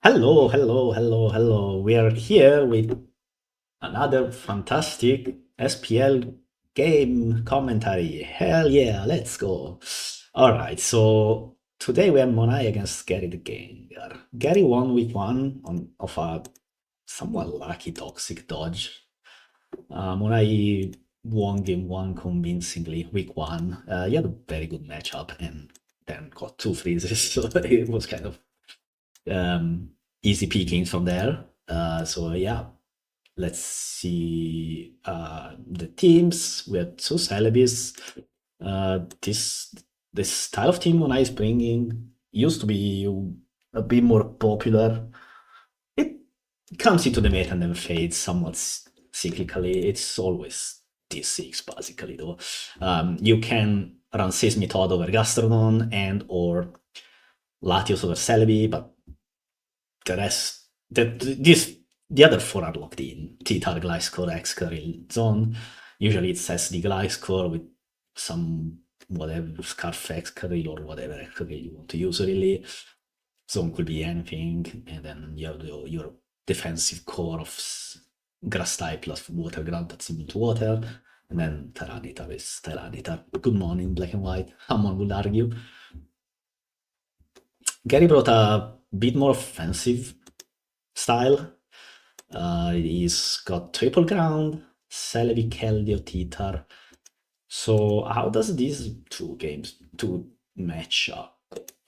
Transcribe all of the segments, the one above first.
Hello, hello, hello, hello. We are here with another fantastic SPL game commentary. Hell yeah, let's go. All right, so today we have Monai against GaryTheGengar. Gary won week one of a somewhat lucky toxic dodge. Monai won game one convincingly week one. He had a very good matchup and then got two freezes, so it was kind of um, easy pickings from there. So yeah, let's see the teams. We have two Celebes. This style of team Monai is bringing used to be a bit more popular. It comes into the meta and then fades somewhat cyclically. It's always D6 basically though. You can run Seismitoad over Gastrodon and or Latios over Celebi, but the rest, the other four are locked in. T-Tar, Gliscor, Excadrill, Zone. Usually it's SD Gliscor with some whatever Scarf Excadrill or whatever Excadrill you want to use really. Zone could be anything, and then you have your defensive core of Grass type plus Water Ground that's immune to water, and then Tyranitar is Tyranitar. Good morning, black and white. Someone would argue. Gary brought a bit more offensive style. He's got triple ground, Celebi, Keldeo, Titar. So how does these two match up?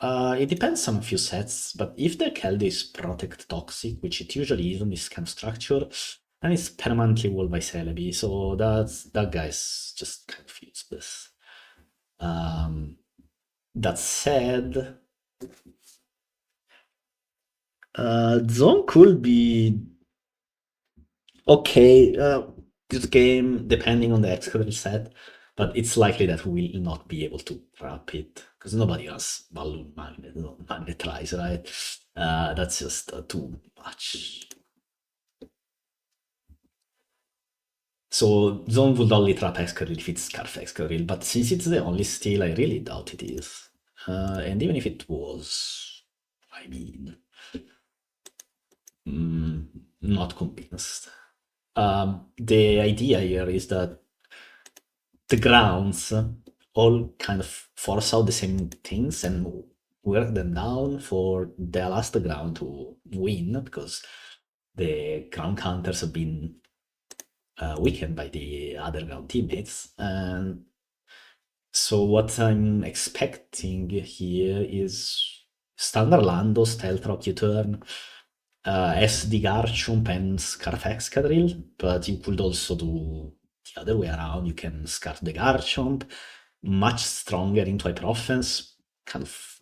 It depends on a few sets, but if the Keldeo is Protect Toxic, which it usually is on this kind of structure, then it's permanently walled by Celebi, so that guy's just kind of useless. That said, Zone could be okay. This game, depending on the executable set, but it's likely that we will not be able to trap it because nobody has balloon magnet or magnetize, right? That's just too much. So Zone would only trap Excadrill if it's Scarf Excadrill, but since it's the only steal, I really doubt it is. And even if it was, I mean, not convinced. The idea here is that the grounds all kind of force out the same things and work them down for the last ground to win because the ground counters have been weakened by the other ground teammates. And so what I'm expecting here is standard Lando, Stealth Rock U-turn, SD Garchomp and Scarf Excadrill, but you could also do the other way around. You can Scarf the Garchomp, much stronger into hyper offense, kind of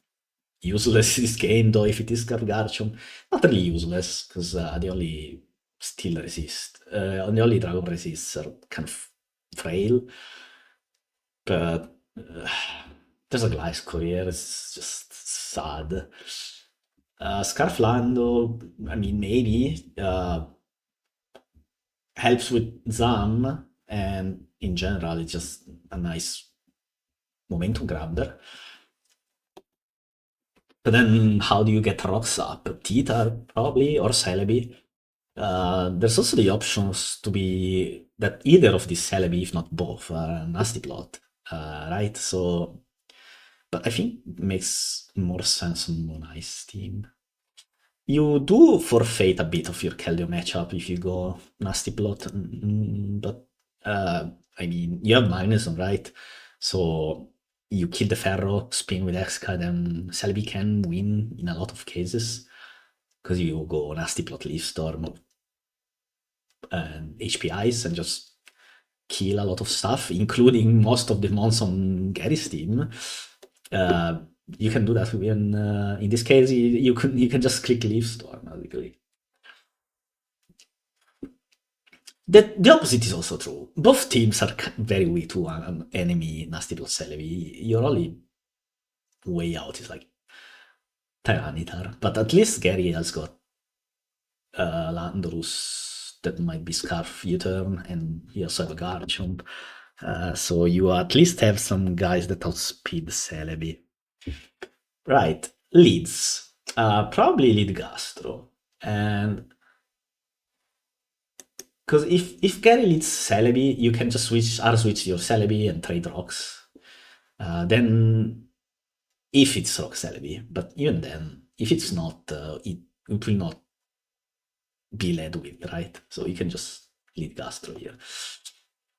useless this game though if it is Scarf Garchomp. Not really useless, because the only still resist, the only Dragon resists are kind of frail, but there's a Gliscor here, it's just sad. Scarf Lando, I mean, maybe helps with Zam, and in general, it's just a nice momentum grabber. But then, how do you get rocks up? Titar, probably, or Celebi. There's also the options to be that either of these Celebi, if not both, are nasty plot, right? So, but I think it makes more sense on Monai's team. You do forfeit a bit of your Keldeo matchup if you go nasty plot, but I mean, you have Magnuson, right? So you kill the Ferro, spin with X-Card, and Celebi can win in a lot of cases because you go nasty plot, Leaf Storm, and HPIs and just kill a lot of stuff, including most of the mons on Gary's team. You can do that when, in this case, you can just click Leaf Storm, basically. The opposite is also true. Both teams are very weak to an enemy nasty plus Celebi. Your only way out is like Tyranitar, but at least Gary has got Landorus that might be Scarf U-turn, and he also have a Garchomp. So you at least have some guys that outspeed Celebi. Right, leads. Probably lead Gastro. And because if Gary leads Celebi, you can just switch your Celebi and trade rocks. Then if it's rock Celebi, but even then, if it's not, it will not be led with, right? So you can just lead Gastro here.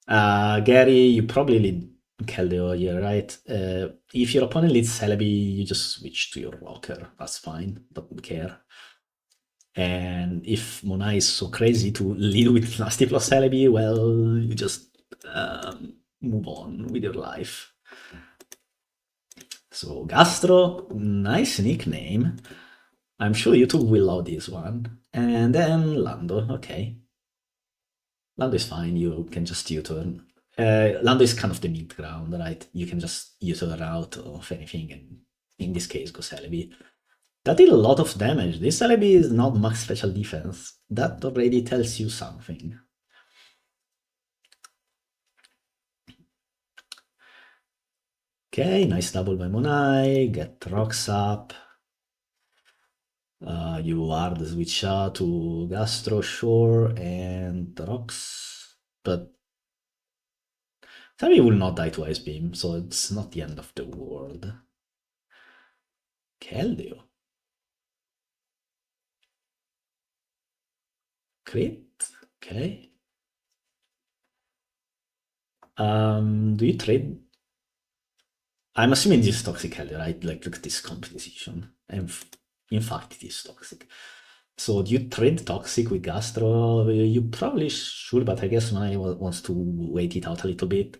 Gary, you probably lead Keldeo here, right? If your opponent leads Celebi, you just switch to your rocker. That's fine. Don't care. And if Monai is so crazy to lead with Nasty plus Celebi, well, you just move on with your life. So Gastro, nice nickname. I'm sure YouTube will love this one. And then Lando, okay. Lando is fine, you can just U-turn. Lando is kind of the mid ground, right? You can just U-turn out of anything, and in this case, go Celebi. That did a lot of damage. This Celebi is not max special defense. That already tells you something. Okay, nice double by Monai. Get rocks up. You are the switch out to Gastro, sure, and rocks. But Sammy will not die to Ice Beam, so it's not the end of the world. Keldeo. Crit? Okay. Do you trade? I'm assuming this is toxic Keldeo, right? Like, look at this composition. And in fact, it is toxic. So do you trade toxic with Gastro? You probably should, but I guess Monai wants to wait it out a little bit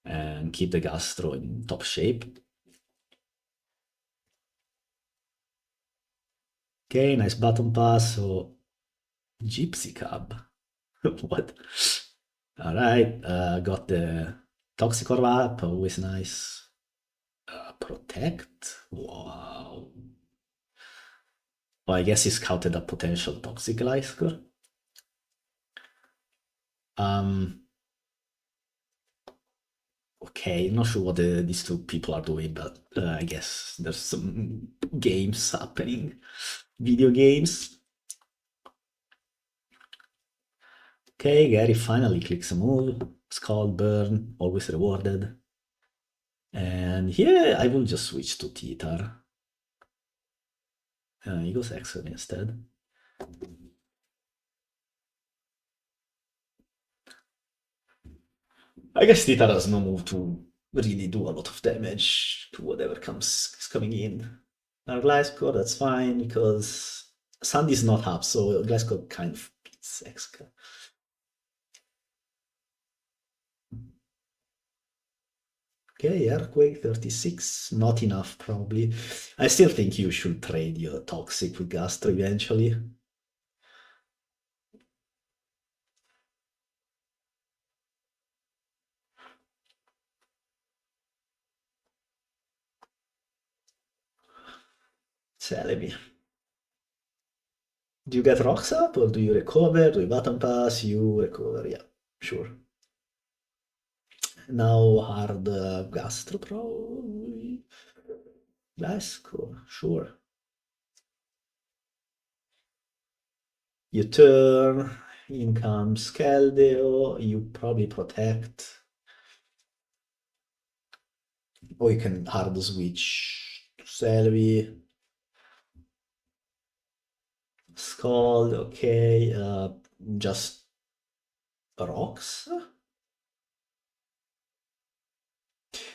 and keep the Gastro in top shape. Okay, nice button pass. So Gypsy Cab. What? All right, got the Toxic Orb up, always nice. Protect? Wow. Well, I guess he scouted a potential Toxic Gliscor. Okay, not sure what these two people are doing, but I guess there's some games happening. Video games. Okay, Gary finally clicks a move. Scald Burn, always rewarded. And here I will just switch to Titar. He goes XVII instead. I guess Titar has no move to really do a lot of damage to whatever is coming in. Now Gliscor, that's fine, because Sandy's not up, so Gliscor kind of beats Exca. Okay, Earthquake 36, not enough probably. I still think you should trade your Toxic with Gastro eventually. Celebi. Do you get rocks up or do you recover? Do you button pass? You recover, yeah, sure. Now hard Gastro probably. Glasgow, sure. You turn, in comes Keldeo, you probably protect. Or you can hard switch to Selvi. Scald, okay, just rocks.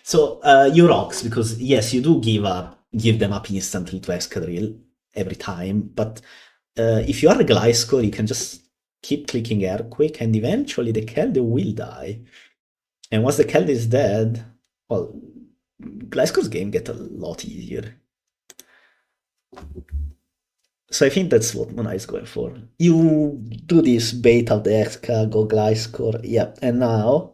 So you rocks because yes, you do give them up instantly to Escadrille every time, but if you are a Gliscor, you can just keep clicking Earthquake and eventually the Keldeo will die. And once the Keldeo is dead, well, Gliscor's game get a lot easier. So I think that's what Monai is going for. You do this bait out the Exca, go Gliscor, yeah, and now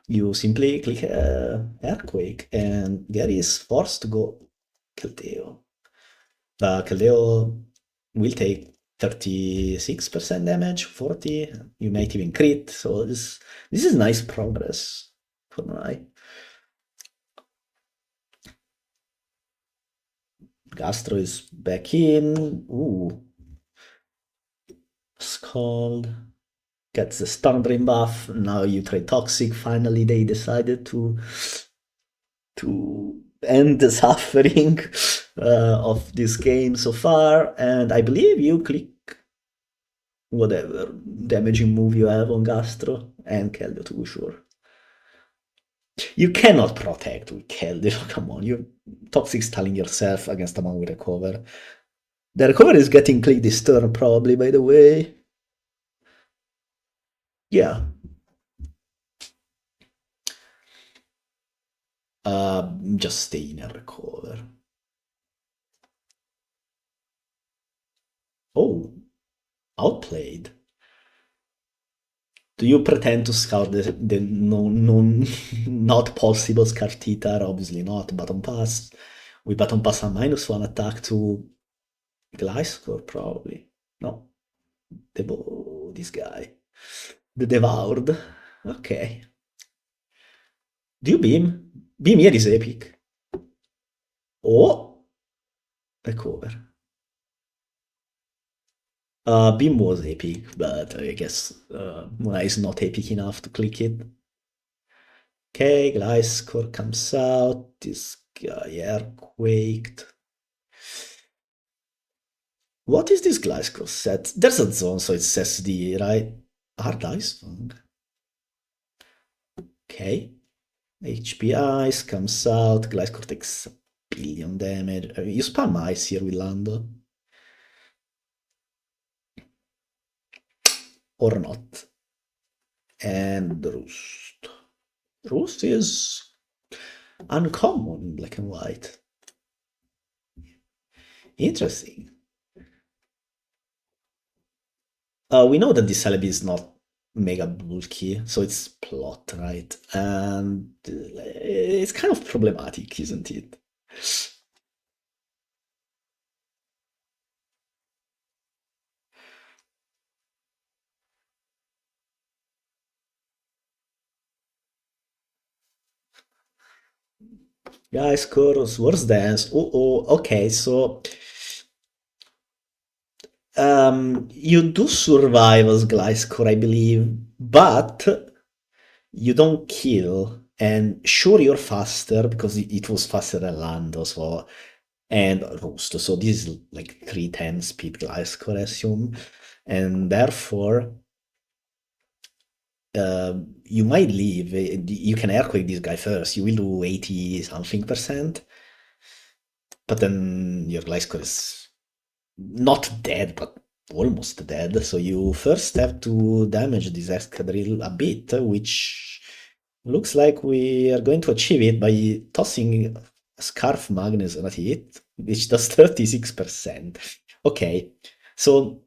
you simply click Earthquake, and Gary is forced to go Keldeo. Keldeo will take 36% damage, 40, you might even crit, so this is nice progress for Monai. Gastro is back in. Ooh. Scald. Gets the Stun Drain buff. Now you trade Toxic. Finally, they decided to end the suffering of this game so far. And I believe you click whatever damaging move you have on Gastro and Keldeo too, sure. You cannot protect with Keldeo, come on, you're Toxic stalling yourself against a man with Recover. The Recover is getting clicked this turn probably, by the way. Yeah. Just stay in a Recover. Oh, outplayed. Do you pretend to scout the not possible Scartita? Obviously not. Button pass. We button pass a -1 attack to Gliscor, probably. No. This guy. The Devoured. Okay. Do you beam? Beam here is epic. Oh! Recover. Beam was epic, but I guess Monai is not epic enough to click it. Okay, Gliscor comes out. This guy earthquaked. What is this Gliscor set? There's a zone, so it's SD, right? Hard Ice Fang. Okay. HP Ice comes out. Gliscor takes a billion damage. You spam Ice here with Lando. Or not. And Roost. Roost is uncommon in black and white. Interesting. We know that this Celebi is not mega bulky, so it's plot, right? And it's kind of problematic, isn't it? Guys, Chorus, Wars Dance. Okay, so you do survive as Gliscor, I believe, but you don't kill. And sure, you're faster because it was faster than Lando, so and Roost. So this is like 310 speed Gliscor, I assume, and therefore you might leave. You can earthquake this guy first. You will do 80 something percent, but then your Gliscor is not dead, but almost dead. So you first have to damage this escadrille a bit, which looks like we are going to achieve it by tossing a Scarf Magnus at it, which does 36%. Okay, so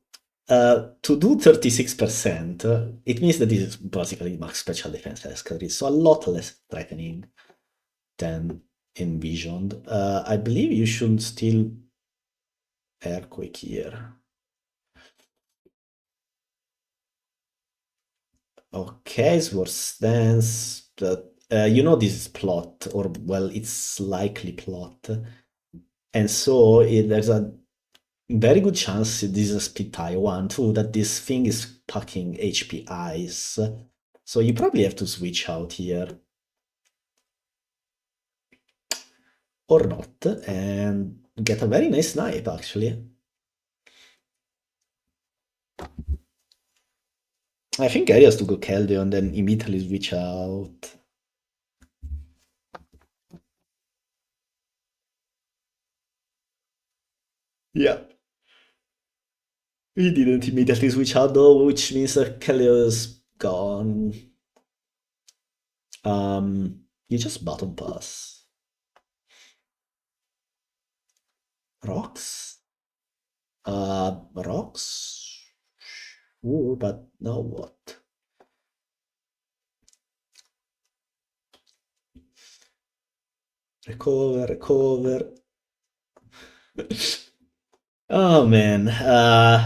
to do 36%, it means that this is basically max special defense escadrille, so a lot less threatening than envisioned. I believe you should still earthquake here. Okay, Sword Stance, but you know this is plot, or well, it's likely plot, and so there's a very good chance this is a speed tie 1 too, that this thing is packing HP Ice, so you probably have to switch out here. Or not, and get a very nice snipe actually. I think Gary has to go Keldeo and then immediately switch out. Yeah. He didn't immediately switch out though, which means that Keldeo is gone. You just button pass. Rocks? Rocks? Ooh, but now what? Recover. Oh man,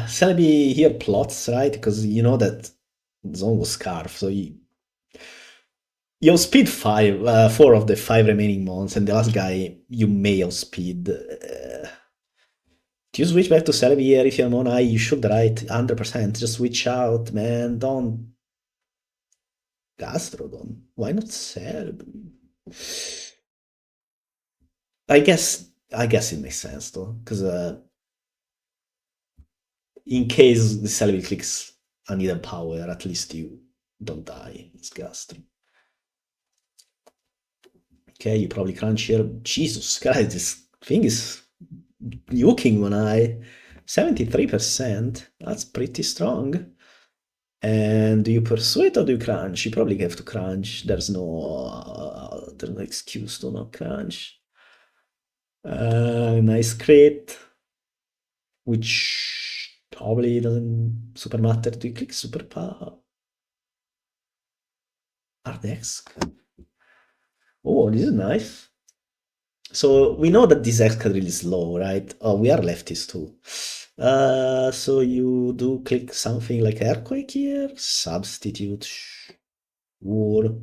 Celebi here plots, right? Because you know that zone was Scarf, so you outspeed 4 of the 5 remaining mons, and the last guy you may outspeed. Do you switch back to Celebi here if you're Monai? You should, right? 100%. Just switch out, man. Don't Gastrodon. Why not Celebi? I guess it makes sense though, because in case the Celebi clicks unneeded power, at least you don't die. It's Gastro. Okay, you probably crunch here. Jesus Christ, this thing is nuking Monai. 73%. That's pretty strong. And do you pursue it or do you crunch? You probably have to crunch. There's no excuse to not crunch. Nice crit, which probably doesn't super matter. Do you click super power? Ardex. Oh, this is nice. So we know that this escadrille is low, right? Oh, we are lefties too. So you do click something like Earthquake here, substitute, or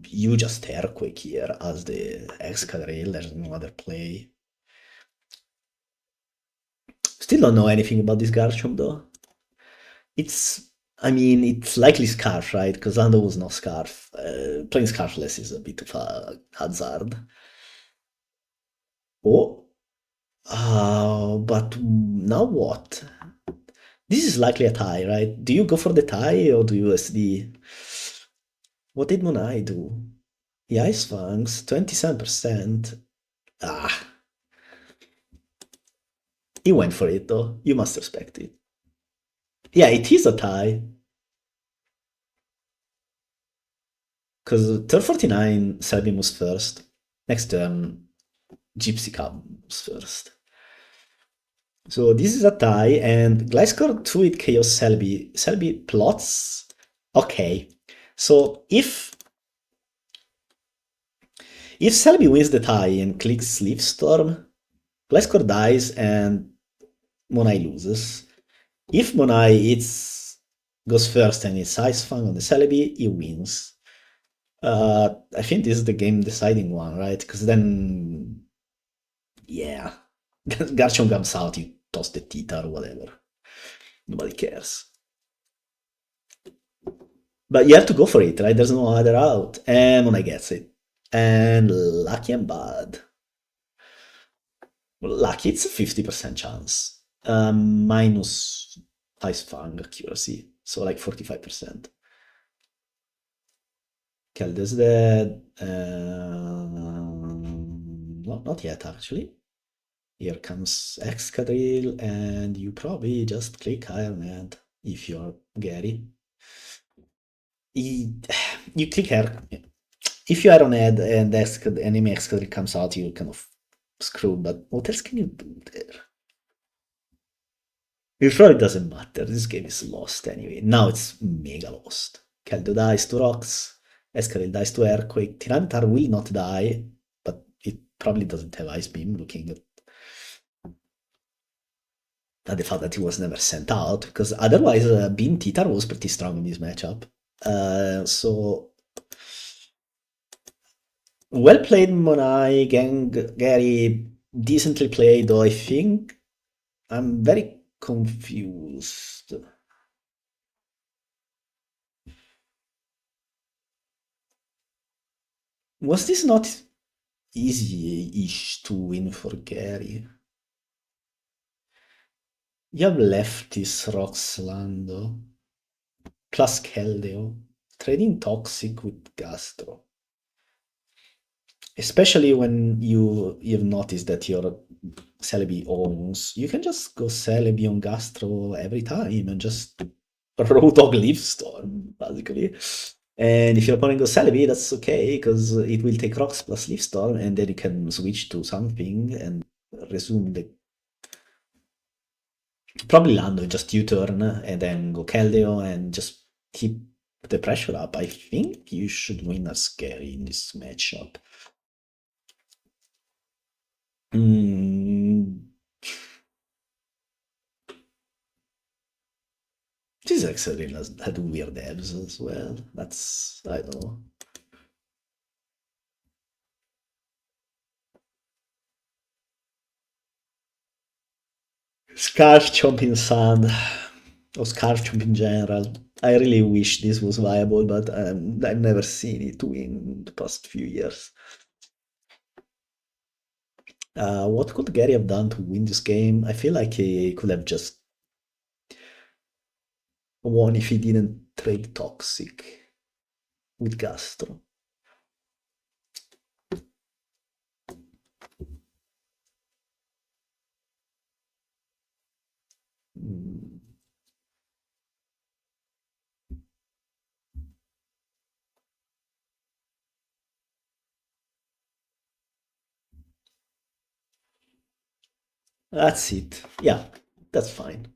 you just Earthquake here as the escadrille, there's no other play. Still don't know anything about this Garchomp though. It's likely Scarf, right? Because Lando was no Scarf. Playing Scarfless is a bit of a hazard. Oh, but now what? This is likely a tie, right? Do you go for the tie or do you SD? What did Monai do? The Ice Fangs, 27%. Ah, he went for it though. You must respect it. Yeah, it is a tie. Because turn 49, Selbin was first. Next turn, Gypsy Cub was first. So this is a tie, and Gliscor 2 with Chaos Selby. Selby plots. Okay. So if Selby wins the tie and clicks Leaf Storm, Gliscor dies and Monai loses. If Monai goes first and it's Ice Fang on the Celebi, he wins. I think this is the game deciding one, right? Because then, yeah, Garchomp comes out, you toss the Tita or whatever. Nobody cares. But you have to go for it, right? There's no other out. And Monai gets it. And lucky and bad. Well, lucky, it's a 50% chance. Minus Ice Fang accuracy, so like 45%. Kelder's dead. Not yet, actually. Here comes Excadrill, and you probably just click Iron Head if you're Gary. You click her. If you Iron Head and enemy Excadrill comes out, you're kind of screwed, but what else can you do there? It probably doesn't matter. This game is lost anyway. Now it's mega lost. Keldo dies to rocks. Escalade dies to earthquake. Tyranitar will not die, but it probably doesn't have Ice Beam looking at the fact that he was never sent out, because otherwise Beam Titar was pretty strong in this matchup. So well played, Monai. Gary decently played, though I think I'm very confused. Was this not easy-ish to win for Gary? You have Leftis, Roxlando, plus Keldeo, trading Toxic with Gastro. Especially when you've noticed that your Celebi owns, you can just go Celebi on Gastro every time and just Road Dog Leaf Storm, basically. And if your opponent goes Celebi, that's okay, because it will take Rocks plus Leaf Storm, and then you can switch to something and resume the... Probably Lando, just U-turn, and then go Keldeo, and just keep the pressure up. I think you should win as Scary in this matchup. This actually had weird devs as well. That's, I don't know. Scarf chomping sand, or scarf chomp in general. I really wish this was viable, but I've never seen it win the past few years. What could Gary have done to win this game? I feel like he could have just won if he didn't trade Toxic with Gastro. Mm. That's it. Yeah, that's fine.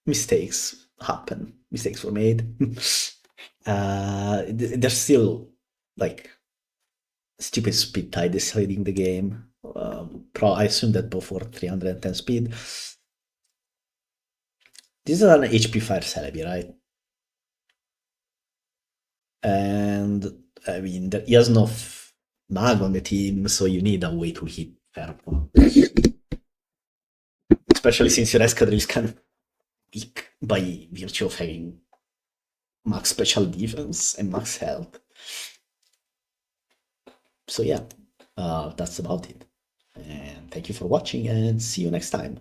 Mistakes happen. Mistakes were made. There's still like stupid speed tie deciding the game. I assume that both were 310 speed. This is an HP fire Celebi, right? And I mean, he has no mag on the team, so you need a way to hit Fairpoint. Especially since your escadrilles can weak by virtue of having max special defense and max health. So yeah, that's about it. And thank you for watching and see you next time.